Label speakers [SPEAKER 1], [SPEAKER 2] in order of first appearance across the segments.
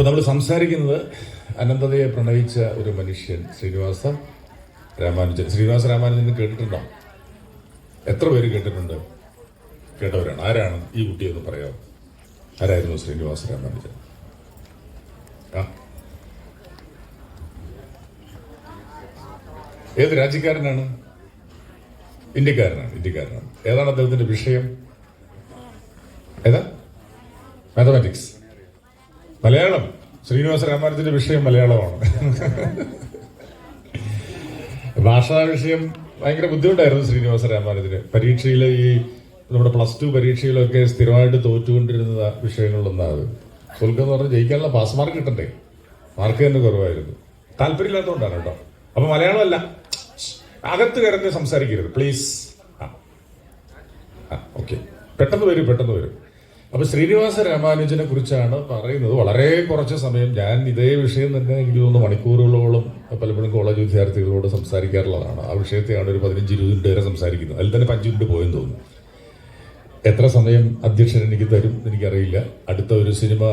[SPEAKER 1] അപ്പോൾ നമ്മൾ സംസാരിക്കുന്നത് അനന്തതയെ പ്രണയിച്ച ഒരു മനുഷ്യൻ ശ്രീനിവാസ രാമാനുജൻ. ശ്രീനിവാസ രാമാനുജൻ കേട്ടിട്ടുണ്ടോ? എത്ര പേര് കേട്ടിട്ടുണ്ട്? കേട്ടവരാണ്. ആരാണ് ഈ കുട്ടിയെന്ന് പറയാമോ? ആരായിരുന്നു ശ്രീനിവാസ രാമാനുജൻ? ഏത് രാജ്യക്കാരനാണ്? ഇന്ത്യക്കാരനാണ്. ഏതാണ് അദ്ദേഹത്തിന്റെ വിഷയം? ഏതാ? മാത്തമാറ്റിക്സ്. മലയാളം. ശ്രീനിവാസ രാമാനുജന്റെ വിഷയം മലയാളമാണ്. ഭാഷാ വിഷയം ഭയങ്കര ബുദ്ധിമുട്ടായിരുന്നു ശ്രീനിവാസ രാമാനുജന്. പരീക്ഷയിലെ ഈ നമ്മുടെ +2 പരീക്ഷയിലൊക്കെ സ്ഥിരമായിട്ട് തോറ്റുകൊണ്ടിരുന്ന വിഷയങ്ങളിലൊന്നാണ്. തോൽക്കുക എന്ന് പറഞ്ഞാൽ ജയിക്കാനുള്ള പാസ് മാർക്ക് കിട്ടണ്ടേ? മാർക്ക് തന്നെ കുറവായിരുന്നു. താല്പര്യമില്ലാത്തതുകൊണ്ടാണ് കേട്ടോ. അപ്പൊ മലയാളമല്ല, അകത്ത് കയറുന്ന സംസാരിക്കരുത് പ്ലീസ്. ഓക്കെ, പെട്ടെന്ന് വരും. അപ്പൊ ശ്രീനിവാസ രാമാനുജനെ കുറിച്ചാണ് പറയുന്നത്. വളരെ കുറച്ച് സമയം ഞാൻ ഇതേ വിഷയം തന്നെ എനിക്ക് തോന്നുന്നു മണിക്കൂറുകളോളം പലപ്പോഴും കോളേജ് വിദ്യാർത്ഥികളോട് സംസാരിക്കാറുള്ളതാണ്. ആ വിഷയത്തെയാണ് ഒരു 15-20 മിനിറ്റ് വരെ സംസാരിക്കുന്നത്. അതിൽ തന്നെ 5 മിനിറ്റ് പോയെന്ന് തോന്നുന്നു. എത്ര സമയം അധ്യക്ഷൻ എനിക്ക് തരും എനിക്കറിയില്ല. അടുത്ത ഒരു സിനിമ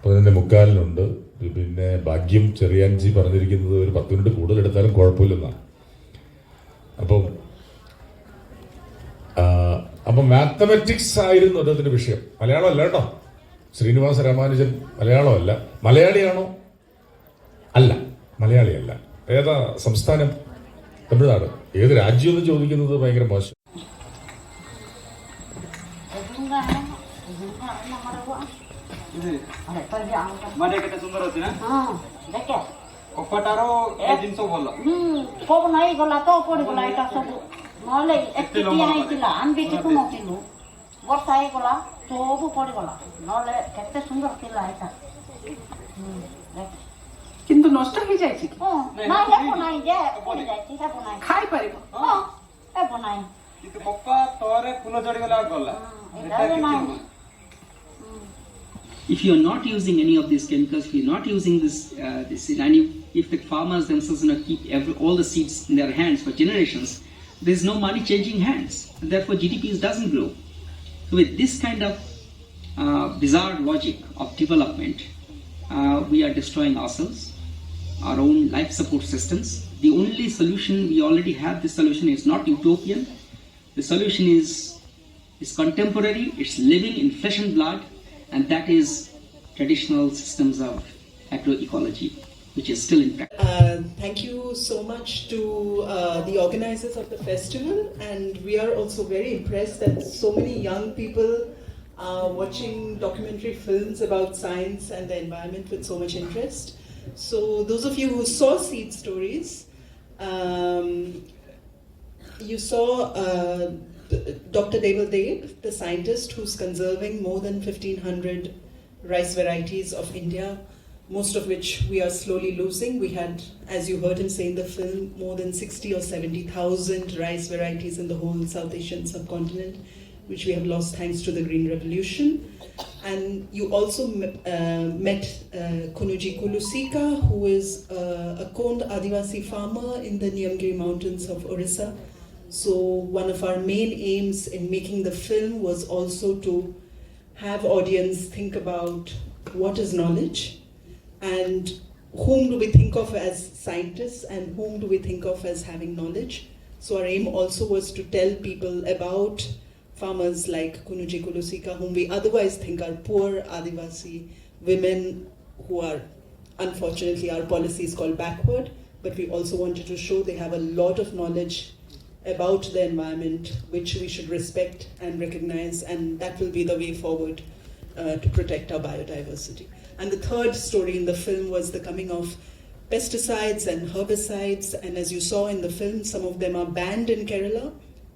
[SPEAKER 1] 11:45 പിന്നെ ഭാഗ്യം ചെറിയാൻജി പറഞ്ഞിരിക്കുന്നത് ഒരു 10 മിനിറ്റ് കൂടുതൽ എടുത്താലും കുഴപ്പമില്ലെന്നാണ്. അപ്പം മാത്തമാറ്റിക്സ് ആയിരുന്നു അദ്ദേഹത്തിന്റെ വിഷയം. മലയാളം അല്ല കേട്ടോ. ശ്രീനിവാസ രാമാനുജൻ മലയാളമല്ല. മലയാളിയാണോ? അല്ല, മലയാളിയല്ല. ഏതാ സംസ്ഥാനം? തമിഴ്നാട്. ഏത് രാജ്യം എന്ന് ചോദിക്കുന്നത് ഭയങ്കര മോശം.
[SPEAKER 2] ନହେଲେ ଏତେ ହେଇଥିଲା ଆମେ ବି ଦେଖୁନଥିଲୁ। ବର୍ଷା ହେଇଗଲା ସବୁ ପଡ଼ିଗଲା। ନହେଲେ କେତେ ସୁନ୍ଦର ଥିଲା ଏଇଟା।
[SPEAKER 3] କିନ୍ତୁ ନଷ୍ଟ ହେଇଯାଇଛି।
[SPEAKER 2] ନାଇଁ ହେବ ନାହିଁ ଯେ ପଡ଼ିଯାଇଛି, ହେବ ନାହିଁ।
[SPEAKER 3] ଖାଇପାରିବ?
[SPEAKER 2] ହେବ ନାହିଁ।
[SPEAKER 4] କିନ୍ତୁ ପପ୍ପା ତଳେ ଫୁଲ ଚଢିଗଲା ଗଲା।
[SPEAKER 5] If you are not using any of these chemicals, if you are not using this and if the farmers themselves keep all the seeds in their hands for generations, there is no money changing hands, and therefore GDP doesn't grow. So with this kind of bizarre logic of development, we are destroying ourselves, our own life support systems. The only solution we already have, this solution is not utopian. The solution is contemporary, it's living in flesh and blood, and that is traditional systems of agroecology, which is still in practice.
[SPEAKER 3] Thank you so much to the organizers of the festival, and we are also very impressed that so many young people are watching documentary films about science and the environment with so much interest. So those of you who saw Seed Stories, you saw Dr. Deval Deb, the scientist who's conserving more than 1,500 rice varieties of India, most of which we are slowly losing. We had, as you heard him say in the film, more than 60 or 70,000 rice varieties in the whole South Asian subcontinent, which we have lost thanks to the Green Revolution. And you also met Kunuji Kulusika, who is a Kond Adivasi farmer in the Niyamgiri mountains of Orissa. So one of our main aims in making the film was also to have audience think about what is knowledge, and whom do we think of as scientists and whom do we think of as having knowledge. So our aim also was to tell people about farmers like Kunuji Kulusika, whom we otherwise think are poor Adivasi women who are, unfortunately, our policy is called backward, but we also wanted to show they have a lot of knowledge about the environment, which we should respect and recognize, and that will be the way forward to protect our biodiversity. And the third story in the film was the coming of pesticides and herbicides, and as you saw in the film, some of them are banned in Kerala,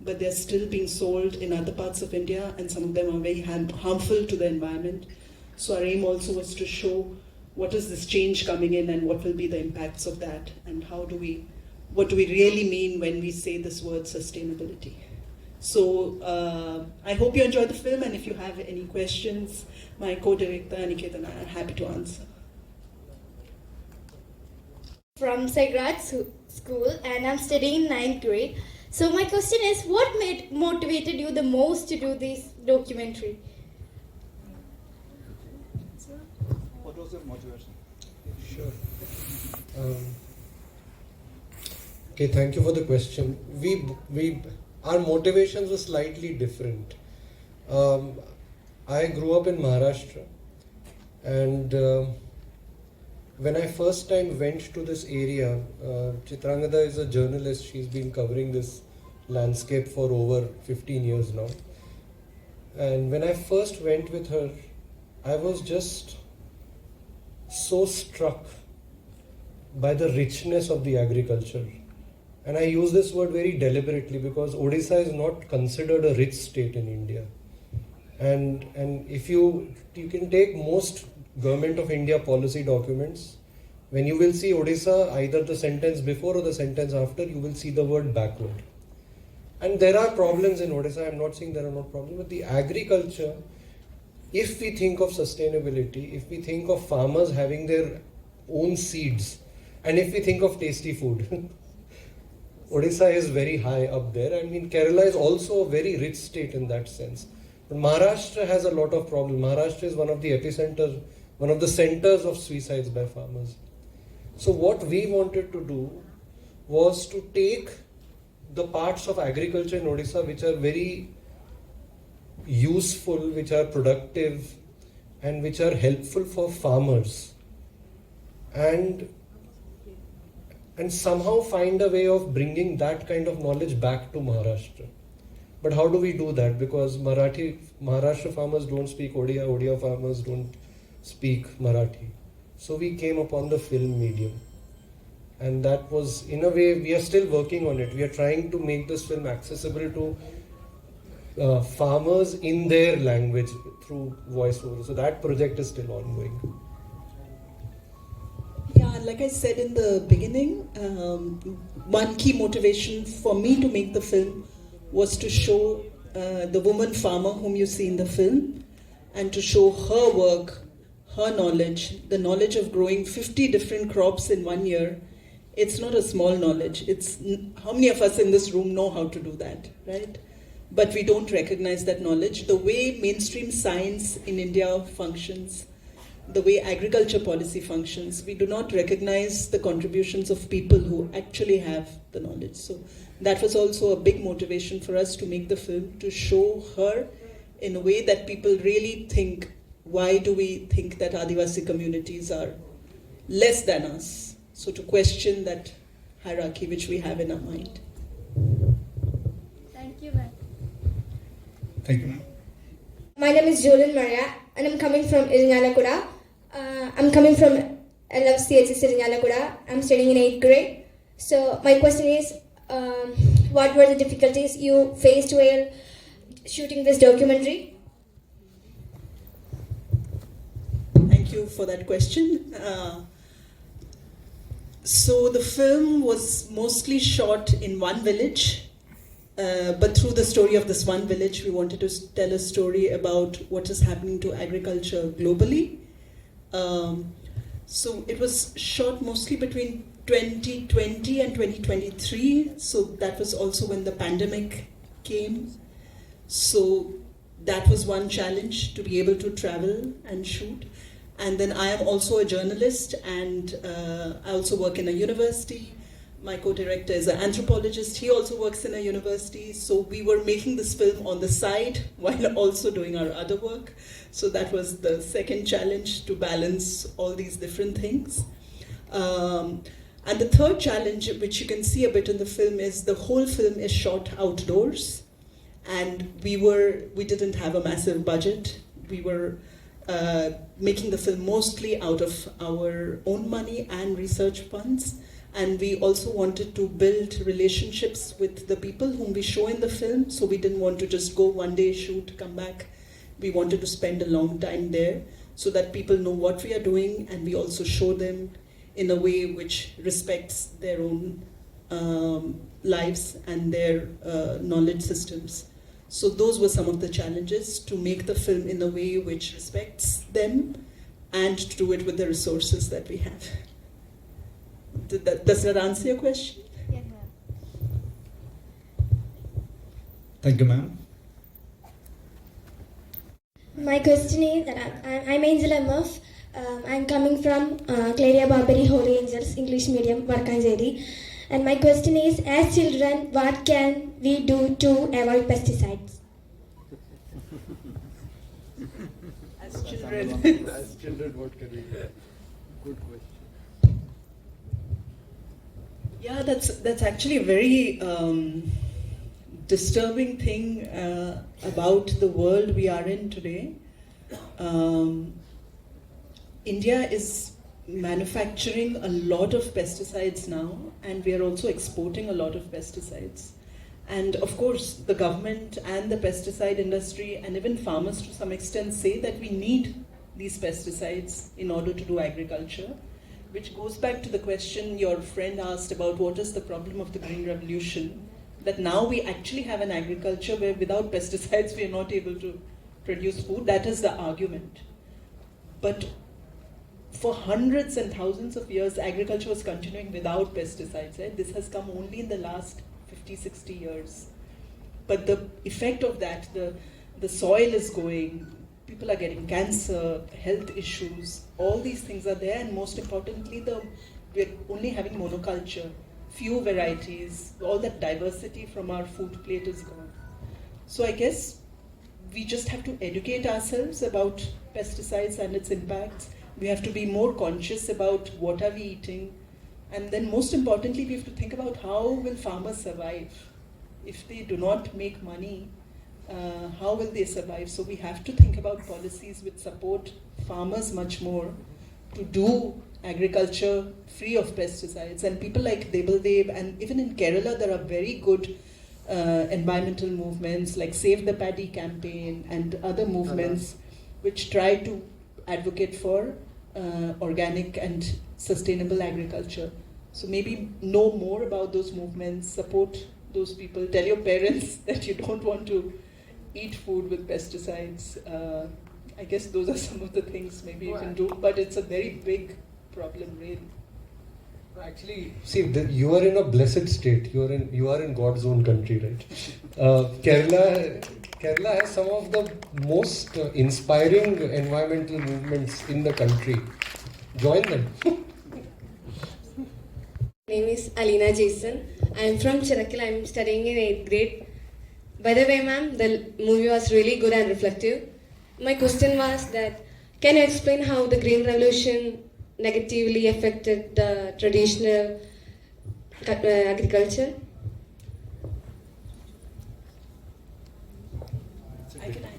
[SPEAKER 3] but they're still being sold in other parts of India, and some of them are very harmful to the environment. So our aim also was to show what is this change coming in and what will be the impacts of that, and what do we really mean when we say this word sustainability. So I hope you enjoyed the film, and if you have any questions, my co-director Aniket and I are happy to answer.
[SPEAKER 6] From Sagrad School, and I'm studying in 9th grade. So my question is, what motivated you the most to do this documentary?
[SPEAKER 4] What was your motivation?
[SPEAKER 7] Sure. Okay, thank you for the question. Our motivations were slightly different. I grew up in Maharashtra, and when I first time went to this area, Chitrangada is a journalist. She's been covering this landscape for over 15 years now. And when I first went with her, I was just so struck by the richness of the agriculture. And I use this word very deliberately because Odisha is not considered a rich state in India. And if you can take most Government of India policy documents, when you will see Odisha, either the sentence before or the sentence after, you will see the word backward. And there are problems in Odisha. I'm not saying there are not problems, but the agriculture, if we think of sustainability, if we think of farmers having their own seeds, and if we think of tasty food, Odisha is very high up there. I mean, Kerala is also a very rich state in that sense. But Maharashtra has a lot of problems. Maharashtra is one of the epicenters, one of the centers of suicides by farmers. So what we wanted to do was to take the parts of agriculture in Odisha which are very useful, which are productive, and which are helpful for farmers, and somehow find a way of bringing that kind of knowledge back to Maharashtra. But how do we do that? Because Maharashtra farmers don't speak Odia, Odia farmers don't speak Marathi. So we came upon the film medium. And that was, in a way, we are still working on it. We are trying to make this film accessible to farmers in their language through voiceover. So that project is still ongoing.
[SPEAKER 3] Yeah, like I said in the beginning, one key motivation for me to make the film was to show the woman farmer whom you see in the film, and to show her work, her knowledge, the knowledge of growing 50 different crops in 1 year. It's not a small knowledge. It's how many of us in this room know how to do that, right? But we don't recognize that knowledge. The way mainstream science in India functions, the way agriculture policy functions, we do not recognize the contributions of people who actually have the knowledge. So that was also a big motivation for us to make the film, to show her in a way that people really think, why do we think that Adivasi communities are less than us? So to question that hierarchy which we have in our mind.
[SPEAKER 6] Thank you, ma'am.
[SPEAKER 8] Thank you, ma'am.
[SPEAKER 6] My name is Jolin Maria, and I'm coming from Irinjalakuda. I'm coming from LFCHS Irinjalakuda. I'm studying in 8th grade. So my question is, what were the difficulties you faced while shooting this documentary?
[SPEAKER 3] Thank you for that question. So the film was mostly shot in one village, but through the story of this one village, we wanted to tell a story about what is happening to agriculture globally. So it was shot mostly between 2020 and 2023. So that was also when the pandemic came. So that was one challenge, to be able to travel and shoot. And then I am also a journalist, and I also work in a university. My co-director is an anthropologist. He also works in a university. So we were making this film on the side while also doing our other work. So that was the second challenge, to balance all these different things. And the third challenge, which you can see a bit in the film, is the whole film is shot outdoors. And we didn't have a massive budget. We were making the film mostly out of our own money and research funds. And we also wanted to build relationships with the people whom we show in the film. So we didn't want to just go one day, shoot, come back. We wanted to spend a long time there so that people know what we are doing, and we also show them in a way which respects their own lives and their knowledge systems. So those were some of the challenges, to make the film in a way which respects them and to do it with the resources that we have. Does that answer your question?
[SPEAKER 6] Yes, ma'am.
[SPEAKER 8] Thank you, ma'am.
[SPEAKER 6] My question is that I'm Angel MF. I'm coming from Claria Barbary Holy Angels English Medium, Varkanjeri. And my question is, as children, what can we do to avoid pesticides?
[SPEAKER 3] As children.
[SPEAKER 7] As children, what can we do? Good question.
[SPEAKER 3] Yeah, that's actually a very disturbing thing about the world we are in today. India is manufacturing a lot of pesticides now, and we are also exporting a lot of pesticides. And of course, the government and the pesticide industry and even farmers to some extent say that we need these pesticides in order to do agriculture, which goes back to the question your friend asked about what is the problem of the Green Revolution, that now we actually have an agriculture where without pesticides we are not able to produce food. That is the argument. But for hundreds and thousands of years, agriculture was continuing without pesticides. Right? This has come only in the last 50, 60 years. But the effect of that, the soil is going, people are getting cancer, health issues, all these things are there, and most importantly, we're only having monoculture, few varieties, all that diversity from our food plate is gone. So I guess we just have to educate ourselves about pesticides and its impacts. We have to be more conscious about what are we eating, and then most importantly, we have to think about how will farmers survive. If they do not make money, how will they survive? So we have to think about policies which support farmers much more to do agriculture free of pesticides. And people like Debal Dev, and even in Kerala there are very good environmental movements like Save the Paddy campaign and other movements which try to advocate for organic and sustainable agriculture. So maybe know more about those movements, support those people, tell your parents that you don't want to eat food with pesticides. I guess those are some of the things maybe you can do, but it's a very big problem, really.
[SPEAKER 7] Actually, see, you are in a blessed state. You are in God's own country, right? Kerala has some of the most inspiring environmental movements in the country. Join them.
[SPEAKER 9] My name is Alina Jason. I am from Chirakil. I am studying in 8th grade. By the way, ma'am, the movie was really good and reflective. My question was that, can you explain how the Green Revolution negatively affected the traditional agriculture?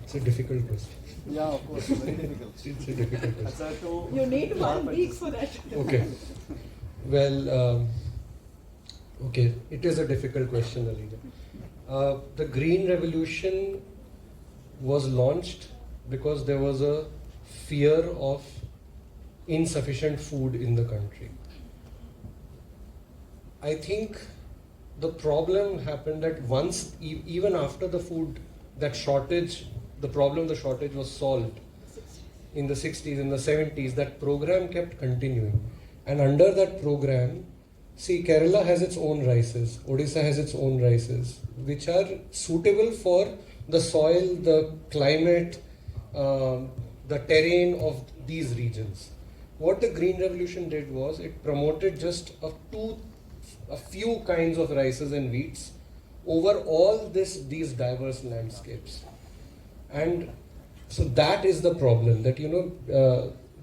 [SPEAKER 7] It's a difficult question.
[SPEAKER 4] Yeah, of course, very difficult.
[SPEAKER 7] It's a difficult question.
[SPEAKER 3] You need 1 week for that.
[SPEAKER 7] Okay. Well, okay, it is a difficult question, Alina. The Green Revolution was launched because there was a fear of insufficient food in the country. I think the problem happened that once, even after the food, that shortage, the problem, the shortage was solved in the 60s, in the 70s, that program kept continuing. And under that program, see, Kerala has its own rices, Odisha has its own rices, which are suitable for the soil, the climate, the terrain of these regions. What the Green Revolution did was it promoted just a few kinds of rices and wheats over all these diverse landscapes. And so that is the problem, that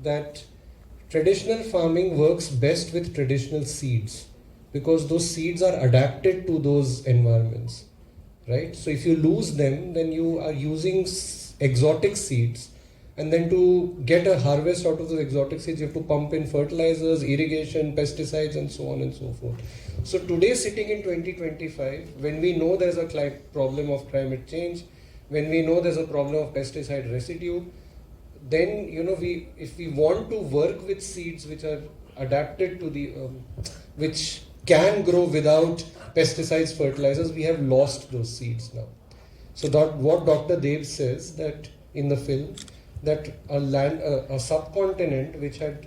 [SPEAKER 7] that traditional farming works best with traditional seeds because those seeds are adapted to those environments, right? So if you lose them, then you are using exotic seeds, and then to get a harvest out of those exotic seeds, you have to pump in fertilizers, irrigation, pesticides, and so on and so forth. So today, sitting in 2025, when we know there's a problem of climate change, when we know there's a problem of pesticide residue, then if we want to work with seeds which are adapted to the which can grow without pesticides, fertilizers, we have lost those seeds now. So what Dr. Dev says that in the film, that a subcontinent which had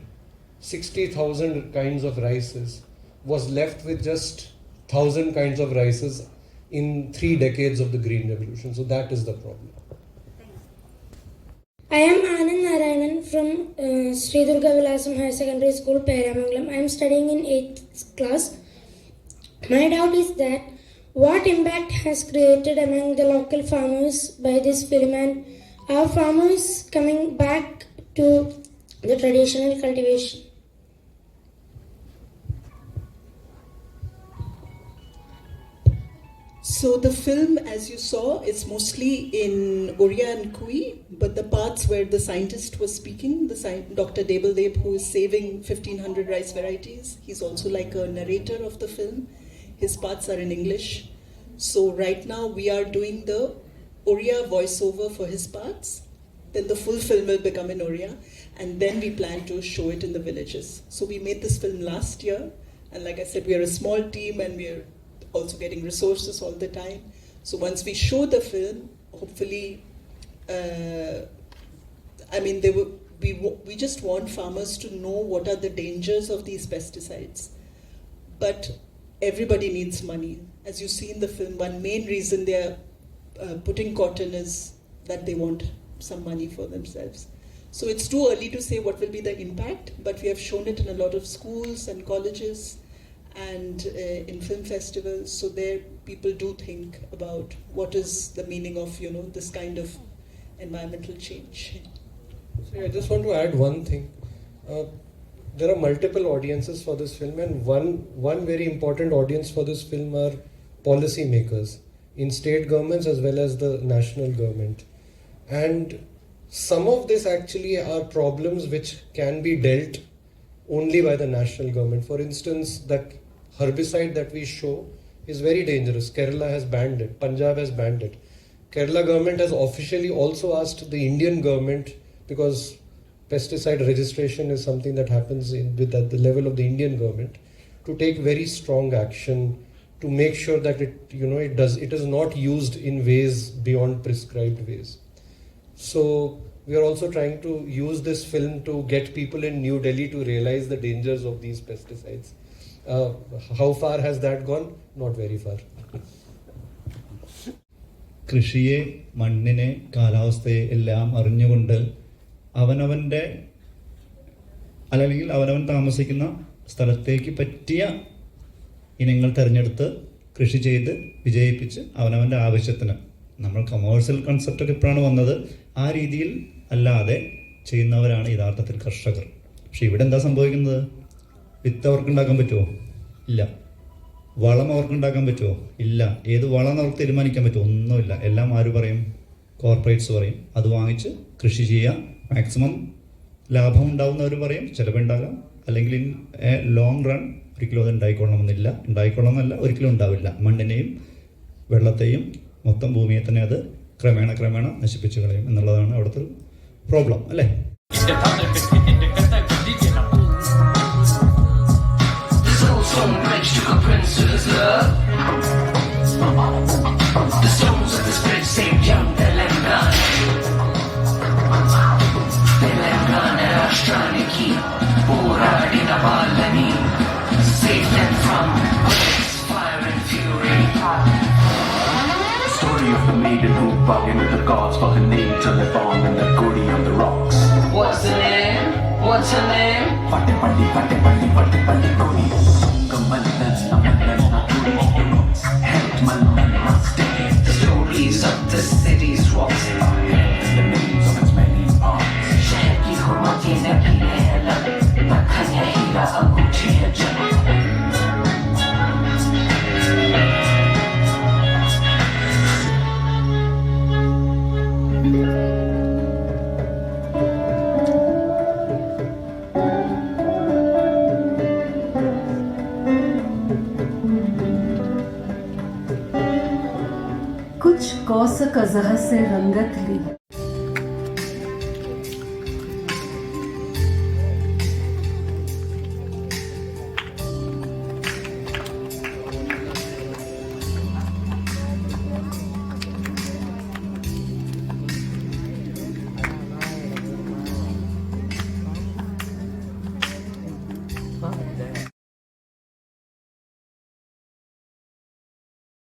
[SPEAKER 7] 60,000 kinds of rices was left with just 1,000 kinds of rices in 3 decades of the Green Revolution. So that is the problem.
[SPEAKER 6] I am Anand Narayanan from Sri Durga Vilasam Higher Secondary School, Peramangalam. I am studying in 8th class. My doubt is that what impact has created among the local farmers by this film, and are farmers coming back to the traditional cultivation?
[SPEAKER 3] So the film, as you saw, is mostly in Oriya and Kui, but the parts where the scientist was speaking, Dr. Debel Deb, who is saving 1500 rice varieties, he's also like a narrator of the film. His parts are in English. So right now we are doing the Oriya voiceover for his parts. Then the full film will become in Oriya, and then we plan to show it in the villages. So we made this film last year, and like I said, we are a small team and we are also getting resources all the time. So once we show the film, hopefully, we just want farmers to know what are the dangers of these pesticides. But everybody needs money. As you see in the film, one main reason they are putting cotton is that they want some money for themselves. So it's too early to say what will be the impact, but we have shown it in a lot of schools and colleges and in film festivals, so there people do think about what is the meaning of this kind of environmental change.
[SPEAKER 7] So I just want to add one thing. There are multiple audiences for this film, and one very important audience for this film are policy makers in state governments as well as the national government. And some of this actually are problems which can be dealt only by the national government. For instance, that herbicide that we show is very dangerous. Kerala has banned it. Punjab has banned it. Kerala government has officially also asked the Indian government, because pesticide registration is something that happens at the level of the Indian government, to take very strong action to make sure that it is not used in ways beyond prescribed ways. So we are also trying to use this film to get people in New Delhi to realize the dangers of these pesticides. How far has that gone? Not very far.
[SPEAKER 8] കൃഷിയെ, മണ്ണിനെ, കാലാവസ്ഥയെ എല്ലാം അറിഞ്ഞുകൊണ്ട് അല്ലെങ്കിൽ അവനവൻ താമസിക്കുന്ന സ്ഥലത്തേക്ക് പറ്റിയ ഇനങ്ങൾ തിരഞ്ഞെടുത്ത് കൃഷി ചെയ്ത് വിജയിപ്പിച്ച് അവനവൻ്റെ ആവശ്യത്തിന്, നമ്മൾ കമേഴ്സ്യൽ കൺസെപ്റ്റൊക്കെ ഇപ്പോഴാണ് വന്നത്, ആ രീതിയിൽ അല്ലാതെ ചെയ്യുന്നവരാണ് യഥാർത്ഥത്തിൽ കർഷകർ. പക്ഷെ ഇവിടെ എന്താ സംഭവിക്കുന്നത്? വിത്ത് അവർക്കുണ്ടാക്കാൻ പറ്റുമോ? ഇല്ല. വളം അവർക്കുണ്ടാക്കാൻ പറ്റുമോ? ഇല്ല. ഏത് വളം അവർക്ക് തീരുമാനിക്കാൻ പറ്റുമോ? ഒന്നുമില്ല. എല്ലാം ആര് പറയും? കോർപ്പറേറ്റ്സ് പറയും. അത് വാങ്ങിച്ച് കൃഷി ചെയ്യുക, മാക്സിമം ലാഭം ഉണ്ടാവുന്നവർ പറയും, ചിലവുണ്ടാകാം, അല്ലെങ്കിൽ ഇൻ ലോങ് റൺ ഒരിക്കലും അത് ഉണ്ടായിക്കൊള്ളണമെന്നല്ല, ഒരിക്കലും ഉണ്ടാവില്ല. മണ്ണിനെയും വെള്ളത്തെയും മൊത്തം ഭൂമിയെ തന്നെ അത് ക്രമേണ നശിപ്പിച്ചു കളയും എന്നുള്ളതാണ് അവിടുത്തെ പ്രോബ്ലം, അല്ലേ?
[SPEAKER 10] Maiden who bargained with the gods for her name to live on in the goody on the rocks.
[SPEAKER 11] What's the name? What's her name?
[SPEAKER 10] Patti goody. Gamallan, helped Mallan must stay.
[SPEAKER 11] The stories of the city's rocks
[SPEAKER 10] are held in the names of its many parts.
[SPEAKER 11] Shahki Humati Napilela, Bakanya Hira Agutia Jana.
[SPEAKER 12] कुछ कौस कज़ह से रंगत ली।